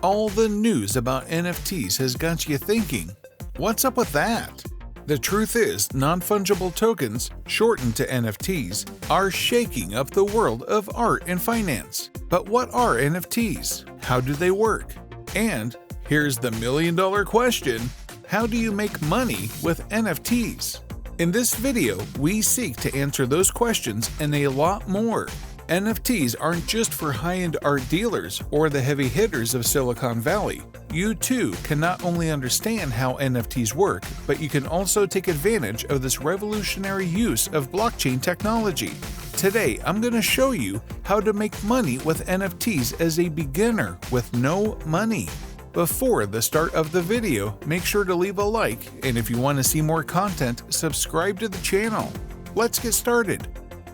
All the news about NFTs has got you thinking, what's up with that? The truth is, non-fungible tokens, shortened to NFTs, are shaking up the world of art and finance. But what are NFTs? How do they work? And here's the million-dollar question: how do you make money with NFTs? In this video, we seek to answer those questions and a lot more. NFTs aren't just for high-end art dealers or the heavy hitters of Silicon Valley. You too can not only understand how NFTs work, but you can also take advantage of this revolutionary use of blockchain technology. Today, I'm going to show you how to make money with NFTs as a beginner with no money. Before the start of the video, make sure to leave a like, and if you want to see more content, subscribe to the channel. Let's get started.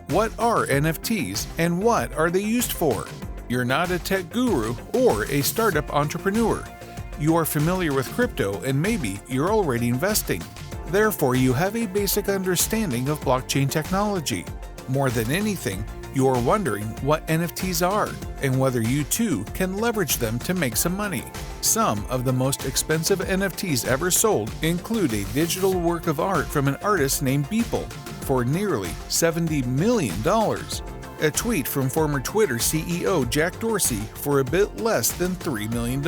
What are NFTs and what are they used for? You're not a tech guru or a startup entrepreneur. You are familiar with crypto and maybe you're already investing. Therefore, you have a basic understanding of blockchain technology. More than anything, you are wondering what NFTs are and whether you too can leverage them to make some money. Some of the most expensive NFTs ever sold include a digital work of art from an artist named Beeple for nearly $70 million, a tweet from former Twitter CEO Jack Dorsey for a bit less than $3 million,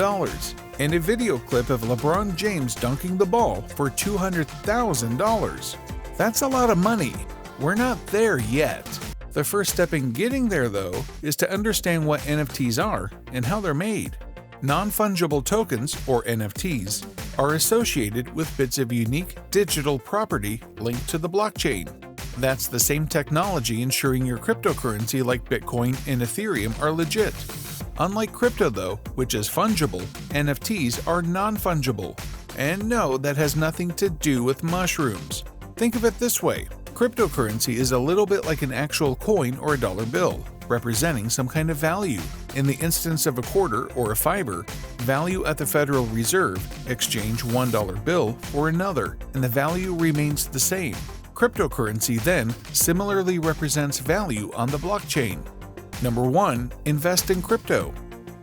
and a video clip of LeBron James dunking the ball for $200,000. That's a lot of money. We're not there yet. The first step in getting there, though, is to understand what NFTs are and how they're made. Non-fungible tokens, or NFTs, are associated with bits of unique digital property linked to the blockchain. That's the same technology ensuring your cryptocurrency like Bitcoin and Ethereum are legit. Unlike crypto, though, which is fungible, NFTs are non-fungible. And no, that has nothing to do with mushrooms. Think of it this way: cryptocurrency is a little bit like an actual coin or a dollar bill, representing some kind of value. In the instance of a quarter or a fiber, value at the Federal Reserve, exchange $1 bill for another, and the value remains the same. Cryptocurrency then similarly represents value on the blockchain. Number 1. Invest in crypto.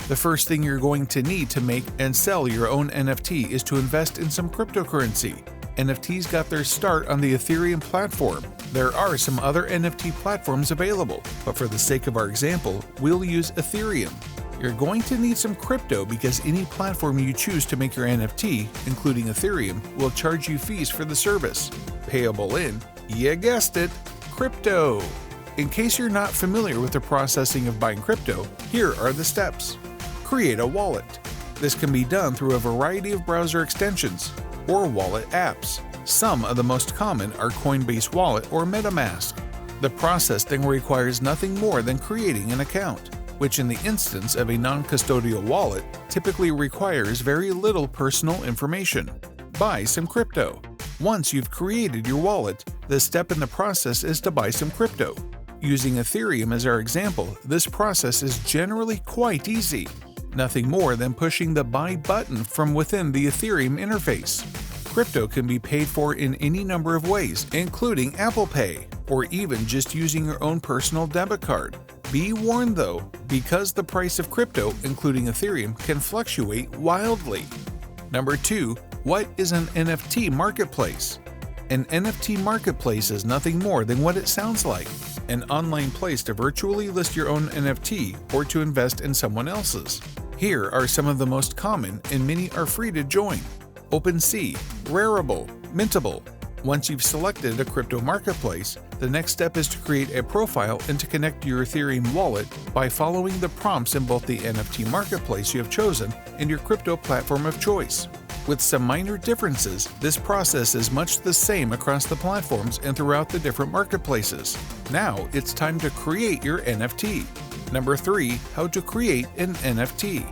The first thing you're going to need to make and sell your own NFT is to invest in some cryptocurrency. NFTs got their start on the Ethereum platform. There are some other NFT platforms available, but for the sake of our example, we'll use Ethereum. You're going to need some crypto because any platform you choose to make your NFT, including Ethereum, will charge you fees for the service. Payable in, you guessed it, crypto. In case you're not familiar with the processing of buying crypto, here are the steps. Create a wallet. This can be done through a variety of browser extensions or wallet apps. Some of the most common are Coinbase Wallet or MetaMask. The process then requires nothing more than creating an account, which in the instance of a non-custodial wallet typically requires very little personal information. Buy some crypto. Once you've created your wallet, the step in the process is to buy some crypto. Using Ethereum as our example, this process is generally quite easy. Nothing more than pushing the buy button from within the Ethereum interface. Crypto can be paid for in any number of ways, including Apple Pay, or even just using your own personal debit card. Be warned though, because the price of crypto, including Ethereum, can fluctuate wildly. Number 2. What is an NFT marketplace? An NFT marketplace is nothing more than what it sounds like: an online place to virtually list your own NFT or to invest in someone else's. Here are some of the most common, and many are free to join: OpenSea, Rarible, Mintable. Once you've selected a crypto marketplace, the next step is to create a profile and to connect your Ethereum wallet by following the prompts in both the NFT marketplace you have chosen and your crypto platform of choice. With some minor differences, this process is much the same across the platforms and throughout the different marketplaces. Now it's time to create your NFT. Number 3. How to create an NFT.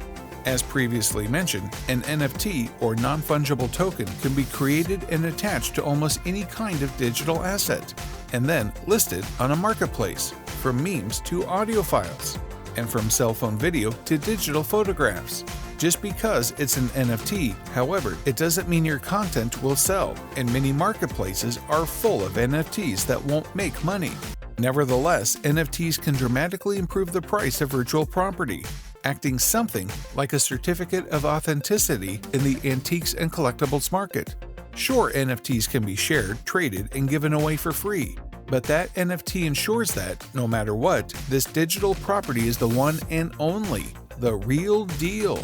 As previously mentioned, an NFT or non-fungible token can be created and attached to almost any kind of digital asset, and then listed on a marketplace, from memes to audio files, and from cell phone video to digital photographs. Just because it's an NFT, however, it doesn't mean your content will sell, and many marketplaces are full of NFTs that won't make money. Nevertheless, NFTs can dramatically improve the price of virtual property. acting something like a certificate of authenticity in the antiques and collectibles market. Sure, NFTs can be shared, traded, and given away for free, but that NFT ensures that, no matter what, this digital property is the one and only, the real deal.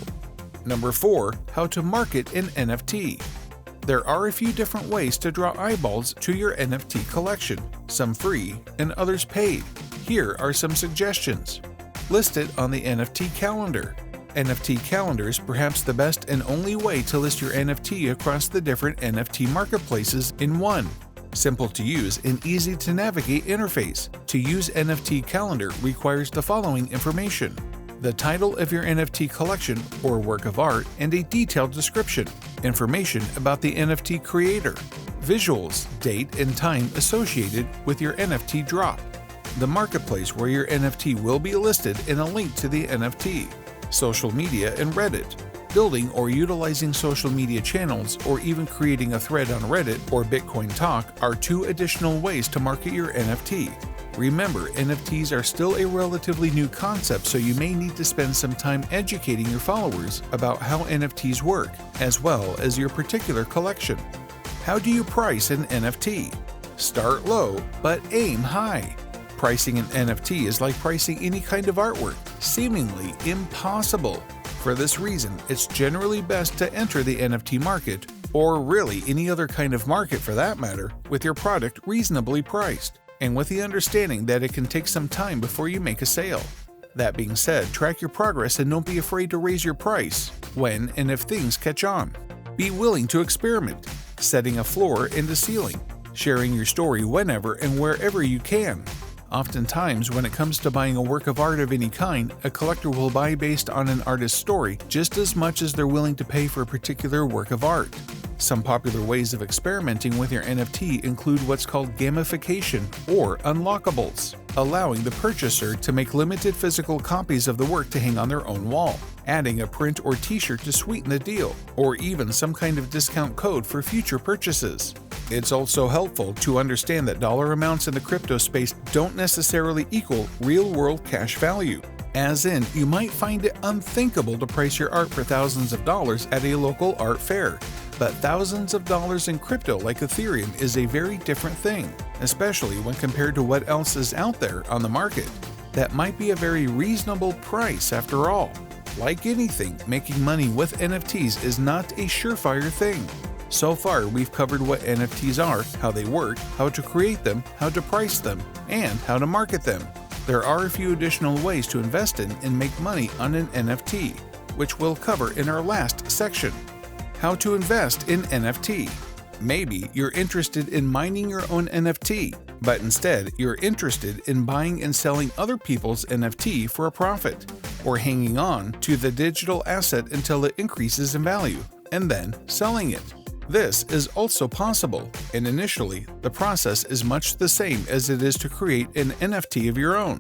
Number 4. How to market an NFT. There are a few different ways to draw eyeballs to your NFT collection, some free and others paid. Here are some suggestions. List it on the NFT calendar. NFT calendar is perhaps the best and only way to list your NFT across the different NFT marketplaces in one. Simple to use and easy to navigate interface. To use NFT calendar requires the following information: the title of your NFT collection or work of art and a detailed description, information about the NFT creator, visuals, date and time associated with your NFT drop, the marketplace where your NFT will be listed and a link to the NFT, social media and Reddit. Building or utilizing social media channels or even creating a thread on Reddit or Bitcoin Talk are 2 additional ways to market your NFT. Remember, NFTs are still a relatively new concept, so you may need to spend some time educating your followers about how NFTs work, as well as your particular collection. How do you price an NFT? Start low, but aim high. Pricing an NFT is like pricing any kind of artwork, seemingly impossible. For this reason, it's generally best to enter the NFT market, or really any other kind of market for that matter, with your product reasonably priced, and with the understanding that it can take some time before you make a sale. That being said, track your progress and don't be afraid to raise your price when and if things catch on. Be willing to experiment, setting a floor and a ceiling, sharing your story whenever and wherever you can. Oftentimes, when it comes to buying a work of art of any kind, a collector will buy based on an artist's story just as much as they're willing to pay for a particular work of art. Some popular ways of experimenting with your NFT include what's called gamification or unlockables, allowing the purchaser to make limited physical copies of the work to hang on their own wall, adding a print or t-shirt to sweeten the deal, or even some kind of discount code for future purchases. It's also helpful to understand that dollar amounts in the crypto space don't necessarily equal real-world cash value. As in, you might find it unthinkable to price your art for thousands of dollars at a local art fair, but thousands of dollars in crypto like Ethereum is a very different thing, especially when compared to what else is out there on the market. That might be a very reasonable price after all. Like anything, making money with NFTs is not a surefire thing. So far, we've covered what NFTs are, how they work, how to create them, how to price them, and how to market them. There are a few additional ways to invest in and make money on an NFT, which we'll cover in our last section. How to invest in NFT. Maybe you're interested in mining your own NFT, but instead you're interested in buying and selling other people's NFT for a profit, or hanging on to the digital asset until it increases in value, and then selling it. This is also possible, and initially, the process is much the same as it is to create an NFT of your own.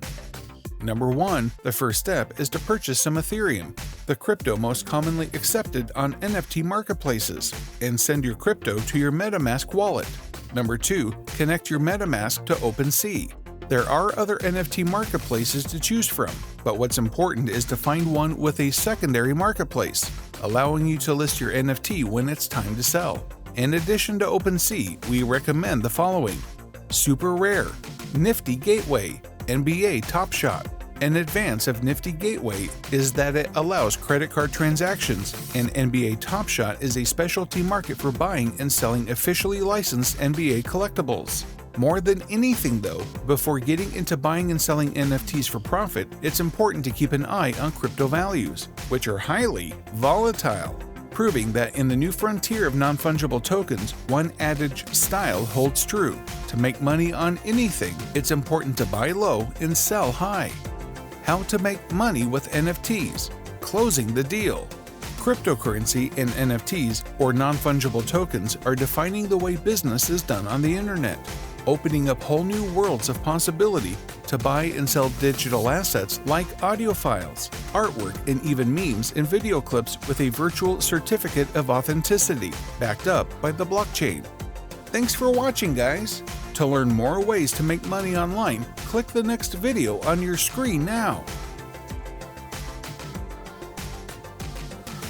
Number 1, the first step is to purchase some Ethereum, the crypto most commonly accepted on NFT marketplaces, and send your crypto to your MetaMask wallet. Number 2, connect your MetaMask to OpenSea. There are other NFT marketplaces to choose from, but what's important is to find one with a secondary marketplace, allowing you to list your NFT when it's time to sell. In addition to OpenSea, we recommend the following: Super Rare, Nifty Gateway, NBA Top Shot. An advance of Nifty Gateway is that it allows credit card transactions, and NBA Top Shot is a specialty market for buying and selling officially licensed NBA collectibles. More than anything though, before getting into buying and selling NFTs for profit, it's important to keep an eye on crypto values, which are highly volatile, proving that in the new frontier of non-fungible tokens, one adage style holds true. To make money on anything, it's important to buy low and sell high. How to make money with NFTs. Closing the deal. Cryptocurrency and NFTs, or non-fungible tokens, are defining the way business is done on the internet, opening up whole new worlds of possibility to buy and sell digital assets like audio files, artwork, and even memes and video clips with a virtual certificate of authenticity, backed up by the blockchain. Thanks for watching, guys! To learn more ways to make money online, click the next video on your screen now.